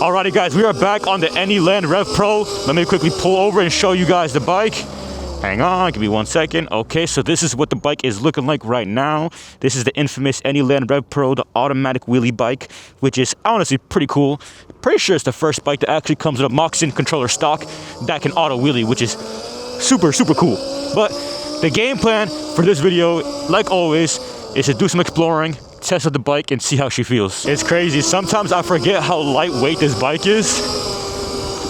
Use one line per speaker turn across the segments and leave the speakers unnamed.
Alrighty guys, we are back on the AnyLand Rev Pro. Let me quickly pull over and show you guys the bike. Hang on, give me 1 second. Okay, so this is what the bike is looking like right now. This is the infamous AnyLand Rev Pro, the automatic wheelie bike, which is honestly pretty cool. Pretty sure it's the first bike that actually comes with a Moxon controller stock that can auto wheelie, which is super cool. But the game plan for this video, like always, is to do some exploring, test out the bike, and see how she feels. It's crazy. Sometimes I forget how lightweight this bike is.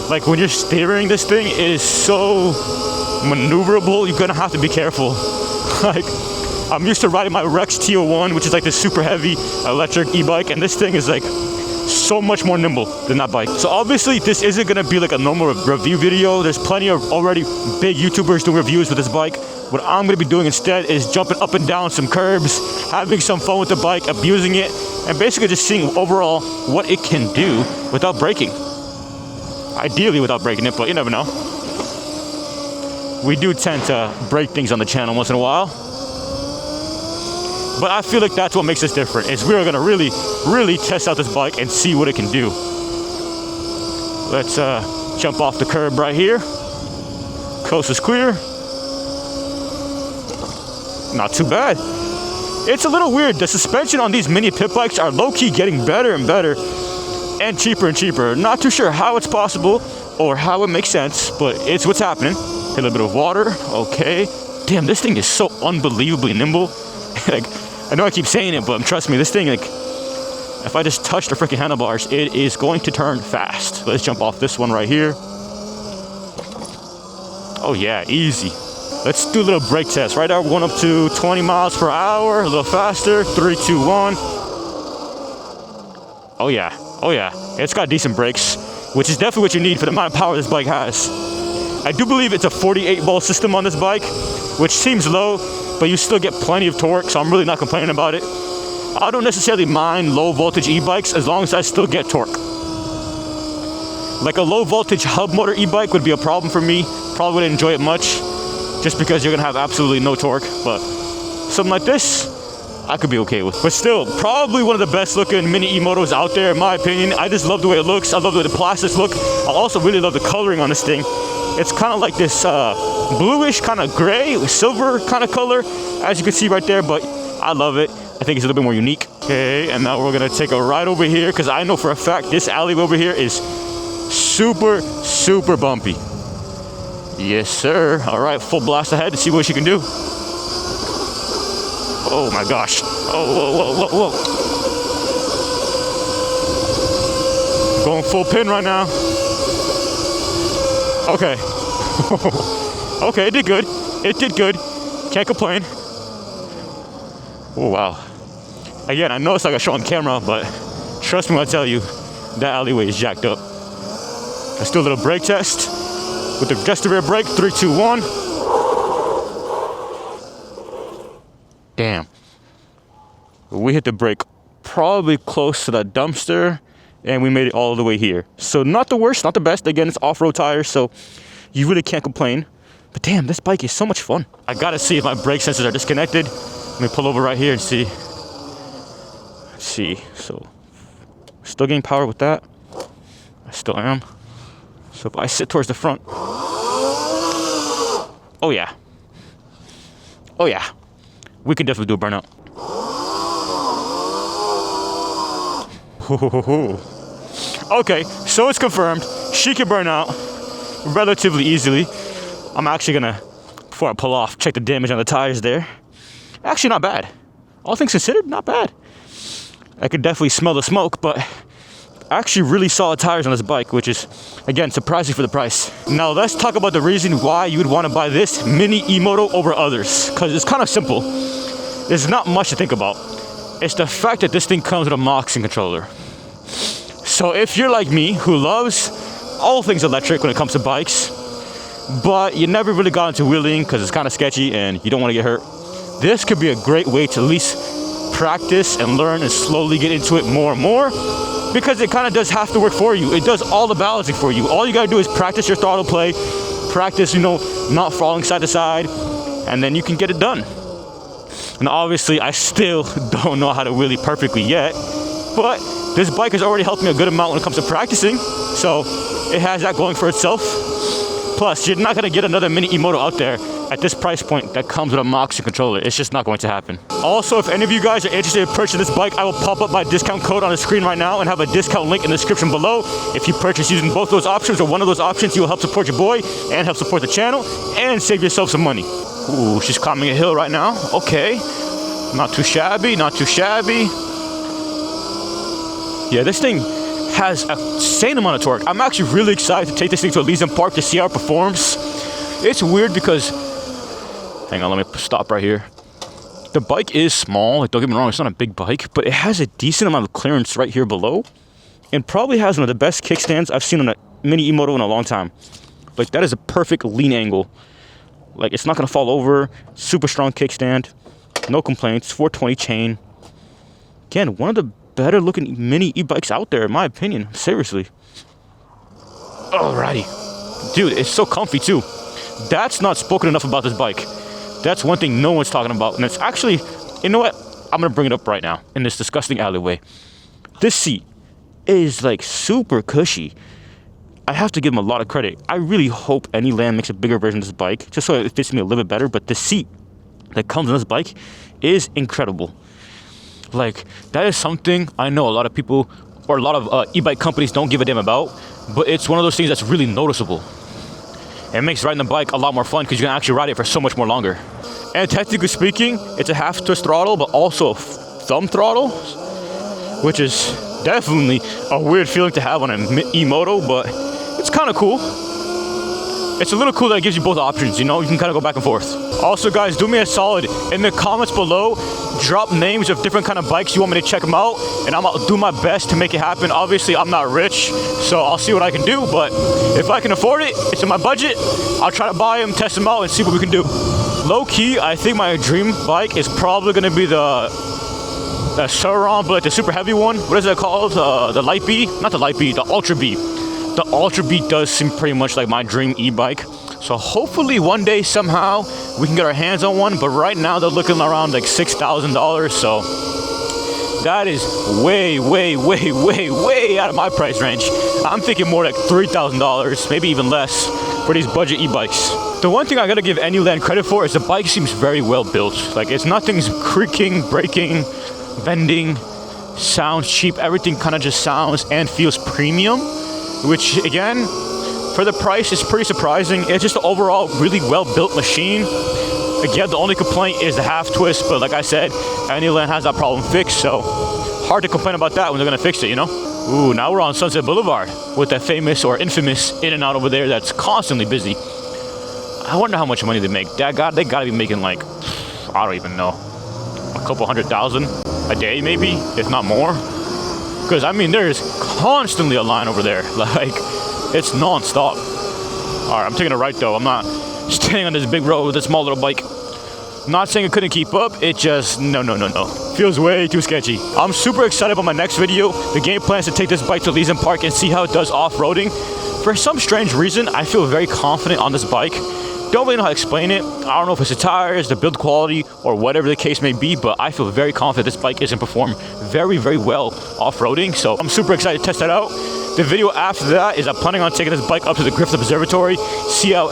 Like when you're steering this thing, it is so maneuverable. You're gonna have to be careful. Like, I'm used to riding my Rex T01, which is like this super heavy electric e-bike, and this thing is like so much more nimble than that bike. So obviously this isn't gonna be like a normal review video. There's plenty of already big YouTubers doing reviews with this bike. What I'm gonna be doing instead is jumping up and down some curbs, having some fun with the bike, abusing it, and basically just seeing overall what it can do without breaking. Ideally without breaking it, but you never know. We do tend to break things on the channel once in a while. But I feel like that's what makes us different, is we're gonna really test out this bike and see what it can do. Let's jump off the curb right here. Coast is clear. Not too bad. It's a little weird. The suspension on these mini pit bikes are low-key getting better and better and cheaper. Not too sure how it's possible or how it makes sense, but it's what's happening. Hit a little bit of water. Okay. Damn, this thing is so unbelievably nimble. Like, I know I keep saying it, but trust me, this thing, like, if I just touch the freaking handlebars, it is going to turn fast. Let's jump off this one right here. Oh yeah, easy. Let's do a little brake test. Right now we're going up to 20 miles per hour, a little faster. 3, 2, 1. Oh yeah, it's got decent brakes, which is definitely what you need for the amount of power this bike has. I do believe it's a 48-volt system on this bike, which seems low, but you still get plenty of torque, so I'm really not complaining about it. I don't necessarily mind low voltage e-bikes as long as I still get torque. Like a low voltage hub motor e-bike would be a problem for me. Probably wouldn't enjoy it much, just because you're gonna have absolutely no torque. But something like this, I could be okay with. But still, probably one of the best looking mini e-motos out there in my opinion. I just love the way it looks. I love the way the plastics look. I also really love the coloring on this thing. It's kind of like this bluish, kind of gray, silver kind of color, as you can see right there, but I love it. I think it's a little bit more unique. Okay, and now we're gonna take a ride over here, because I know for a fact this alleyway over here is super bumpy. Yes, sir. All right, full blast ahead to see what she can do. Oh my gosh. Oh, whoa. Going full pin right now. Okay. Okay, it did good. Can't complain. Oh, wow. Again, I know it's like a show on camera, but trust me when I tell you, that alleyway is jacked up. Let's do a little brake test with the just rear brake. 3, 2, 1. Damn. We hit the brake probably close to that dumpster, and we made it all the way here. So not the worst, not the best. Again, it's off-road tires, so you really can't complain. But damn, this bike is so much fun. I gotta see if my brake sensors are disconnected. Let me pull over right here and see. Let's see. So, still getting power with that. I still am. So if I sit towards the front. Oh yeah. We can definitely do a burnout. Okay, so it's confirmed. She can burn out relatively easily. I'm actually gonna, before I pull off, check the damage on the tires there. Actually, not bad. All things considered, not bad. I could definitely smell the smoke, but actually really solid tires on this bike, which is, again, surprising for the price. Now let's talk about the reason why you would want to buy this mini e-moto over others, because it's kind of simple. There's not much to think about. It's the fact that this thing comes with a Moxon controller. So if you're like me, who loves all things electric when it comes to bikes, but you never really got into wheeling because it's kind of sketchy and you don't want to get hurt, this could be a great way to at least practice and learn and slowly get into it more and more, because it kind of does have to work for you. It does all the balancing for you. All you gotta do is practice your throttle play, practice, not falling side to side, and then you can get it done. And obviously, I still don't know how to wheelie perfectly yet, but This bike has already helped me a good amount when it comes to practicing, so it has that going for itself. Plus, you're not gonna get another mini e-moto out there at this price point that comes with a Moxie controller. It's just not going to happen. Also, if any of you guys are interested in purchasing this bike, I will pop up my discount code on the screen right now and have a discount link in the description below. If you purchase using both those options or one of those options, you will help support your boy and help support the channel and save yourself some money. Ooh, she's climbing a hill right now. Okay, not too shabby, not too shabby. Yeah, this thing has an insane amount of torque. I'm actually really excited to take this thing to Elysian Park to see how it performs. It's weird because, hang on, let me stop right here. The bike is small, like, don't get me wrong, it's not a big bike, but it has a decent amount of clearance right here below, and probably has one of the best kickstands I've seen on a mini e-moto in a long time. Like, that is a perfect lean angle. Like, it's not gonna fall over, super strong kickstand, no complaints, 420 chain. Again, one of the better looking mini e-bikes out there, in my opinion, seriously. Alrighty. Dude, it's so comfy too. That's not spoken enough about this bike. That's one thing no one's talking about, and it's actually, you know what? I'm gonna bring it up right now in this disgusting alleyway. This seat is like super cushy. I have to give them a lot of credit. I really hope AnyLand makes a bigger version of this bike, just so it fits me a little bit better, but the seat that comes in this bike is incredible. Like, that is something I know a lot of people, or a lot of e-bike companies don't give a damn about, but it's one of those things that's really noticeable. It makes riding the bike a lot more fun because you can actually ride it for so much more longer. And technically speaking, it's a half twist throttle, but also a thumb throttle, which is definitely a weird feeling to have on an e-moto, but it's kind of cool. It's a little cool that it gives you both options, you know? You can kind of go back and forth. Also, guys, do me a solid. In the comments below, drop names of different kind of bikes you want me to check them out, and I'm gonna do my best to make it happen. Obviously, I'm not rich, so I'll see what I can do, but if I can afford it, it's in my budget, I'll try to buy them, test them out, and see what we can do. Low-key, I think my dream bike is probably gonna be the Surron, but the super heavy one. What is it called? The Light B? Not the Light B, the Ultra B. The Ultra B does seem pretty much like my dream e-bike. So hopefully one day somehow we can get our hands on one, but right now they're looking around like $6,000, so that is way, way, way, way, way out of my price range. I'm thinking more like $3,000, maybe even less for these budget e-bikes. The one thing I gotta give AnyLand credit for is the bike seems very well built. Like, it's nothing's creaking, breaking, bending, sounds cheap. Everything kind of just sounds and feels premium, which again, for the price, is pretty surprising. It's just an overall really well-built machine. Again, the only complaint is the half twist, but like I said, AnyLand has that problem fixed, so hard to complain about that when they're gonna fix it, you know? Ooh, now we're on Sunset Boulevard with that famous or infamous In-N-Out over there that's constantly busy. I wonder how much money they make. They gotta be making like, I don't even know, a couple $100,000 a day maybe, if not more. Because, I mean, there's constantly a line over there. Like, it's non-stop. Alright, I'm taking a right, though. I'm not staying on this big road with a small little bike. Not saying it couldn't keep up. It just, no. Feels way too sketchy. I'm super excited about my next video. The game plan is to take this bike to Elysian Park and see how it does off-roading. For some strange reason, I feel very confident on this bike. Don't really know how to explain it. I don't know if it's the tires, the build quality, or whatever the case may be, but I feel very confident this bike is going to perform very, very well off-roading, so I'm super excited to test that out. The video after that is I'm planning on taking this bike up to the Griffith Observatory, see how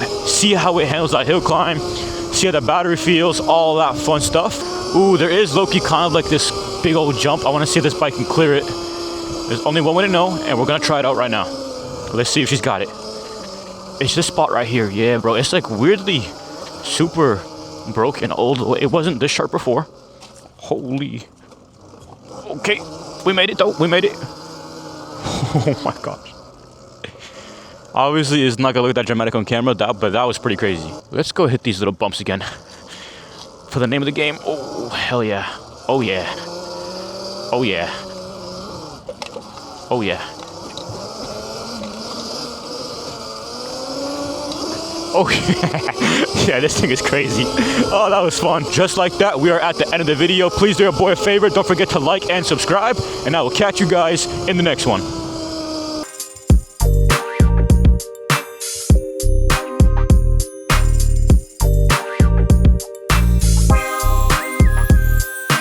it handles that hill climb, see how the battery feels, all that fun stuff. Ooh, there is low-key kind of like this big old jump. I want to see if this bike can clear it. There's only one way to know, and we're going to try it out right now. Let's see if she's got it. It's this spot right here. Yeah, bro. It's like weirdly super broken old. It wasn't this sharp before. Holy. Okay. We made it, though. We made it. Oh, my gosh. Obviously, it's not going to look that dramatic on camera, but that was pretty crazy. Let's go hit these little bumps again. For the name of the game. Oh, hell yeah. Oh, yeah. Oh, yeah. Oh, yeah. Oh, yeah, this thing is crazy. Oh, that was fun. Just like that, we are at the end of the video. Please do your boy a favor. Don't forget to like and subscribe, and I will catch you guys in the next one.